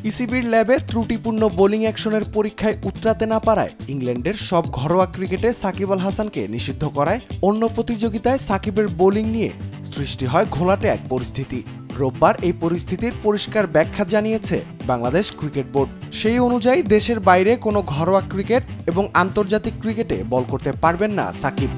ইসিবির ল্যাবে ত্রুটিপূর্ণ বোলিং অ্যাকশনের পরীক্ষায় উতরাতে না পারায় ইংল্যান্ডের সব ঘরোয়া ক্রিকেটে সাকিব আল হাসানকে নিষিদ্ধ করায় অন্য প্রতিযোগিতায় সাকিবের বোলিং নিয়ে সৃষ্টি হয় ঘোলাটে এক পরিস্থিতি। রোববার এই পরিস্থিতির পরিষ্কার ব্যাখ্যা জানিয়েছে বাংলাদেশ ক্রিকেট বোর্ড। সেই অনুযায়ী দেশের বাইরে কোনো ঘরোয়া ক্রিকেট এবং আন্তর্জাতিক ক্রিকেটে বল করতে পারবেন না সাকিব।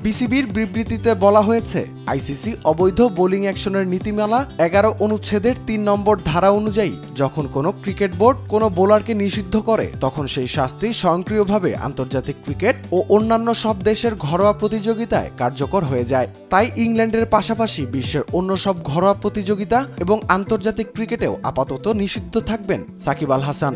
বিসিবির বিবৃতিতে বলা হয়েছে, আইসিসি অবৈধ বোলিং অ্যাকশনের নীতিমালা 11 অনুচ্ছেদের 3 নম্বর ধারা অনুযায়ী যখন কোনো ক্রিকেট বোর্ড কোনো বোলারকে নিষিদ্ধ করে তখন সেই শাস্তি স্বয়ংক্রিয়ভাবে আন্তর্জাতিক ক্রিকেট ও অন্যান্য সব দেশের ঘরোয়া প্রতিযোগিতায় কার্যকর হয়ে যায়। তাই ইংল্যান্ডের পাশাপাশি বিশ্বের অন্য সব ঘরোয়া প্রতিযোগিতা এবং আন্তর্জাতিক ক্রিকেটেও আপাতত নিষিদ্ধ থাকবেন সাকিব আল হাসান।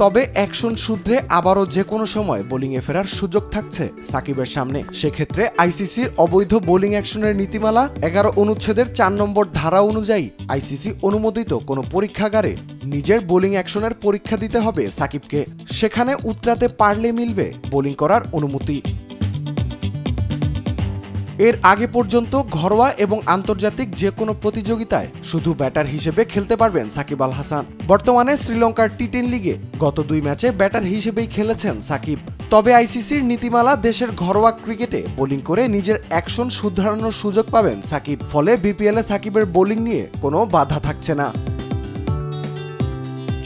তবে অ্যাকশন সূত্রে আবারও যে কোনো সময় বোলিংয়ে ফেরার সুযোগ থাকছে সাকিবের সামনে। সেক্ষেত্রে আইসিসির অবৈধ বোলিং অ্যাকশনের নীতিমালা 11 অনুচ্ছেদের 4 নম্বর ধারা অনুযায়ী আইসিসি অনুমোদিত কোনো পরীক্ষাগারে নিজের বোলিং অ্যাকশনের পরীক্ষা দিতে হবে সাকিবকে। সেখানে উতরাতে পারলে মিলবে বোলিং করার অনুমতি। এর আগে পর্যন্ত ঘরোয়া এবং আন্তর্জাতিক যে কোনো প্রতিযোগিতায় শুধু ব্যাটার হিসেবে খেলতে পারবেন সাকিব আল হাসান। বর্তমানে শ্রীলঙ্কার টি10 লিগে গত 2 ম্যাচে ব্যাটার হিসেবেই খেলেছেন সাকিব। তবে আইসিসির নীতিমালা দেশের ঘরোয়া ক্রিকেটে বোলিং করে নিজের অ্যাকশন শুধরানোর সুযোগ পাবেন সাকিব। ফলে বিপিএলে সাকিবের বোলিং নিয়ে কোনো বাধা থাকছে না।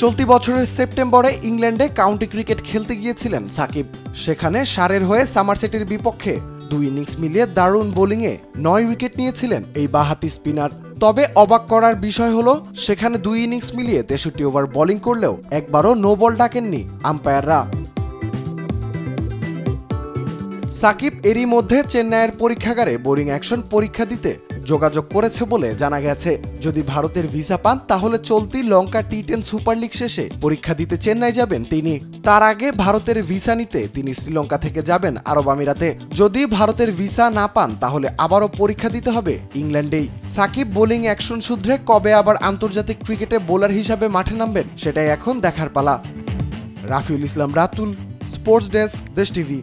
চলতি বছরের সেপ্টেম্বরে ইংল্যান্ডে কাউন্টি ক্রিকেট খেলতে গিয়েছিলেন সাকিব। সেখানে সারের হয়ে সামারসেটের বিপক্ষে 2 ইনিংস মিলিয়ে দারুণ বোলিংয়ে 9 উইকেট নিয়েছিলেন এই বাঁহাতি স্পিনার। তবে অবাক করার বিষয় হলো, সেখানে 2 ইনিংস মিলিয়ে 63 ওভার বোলিং করলেও একবারও নো বল ডাকেননি আম্পায়াররা। সাকিব এরই মধ্যে চেন্নাইয়ের পরীক্ষাগারে বোলিং অ্যাকশন পরীক্ষা দিতে যোগাযোগ করেছে বলে জানা গেছে। যদি ভারতের ভিসা পান তাহলে চলতি লঙ্কা টি10 সুপার লিগ শেষে পরীক্ষা দিতে চেন্নাই যাবেন তিনি। তার আগে ভারতের ভিসা নিতে তিনি শ্রীলঙ্কা থেকে যাবেন আরব আমিরাতে। যদি ভারতের ভিসা না পান তাহলে আবারও পরীক্ষা দিতে হবে ইংল্যান্ডেই। সাকিব বোলিং অ্যাকশন শুধরে কবে আবার আন্তর্জাতিক ক্রিকেটে বোলার হিসাবে মাঠে নামবেন সেটাই এখন দেখার পালা। রাফিউল ইসলাম রাতুল, স্পোর্টস ডেস্ক, দেশ টিভি।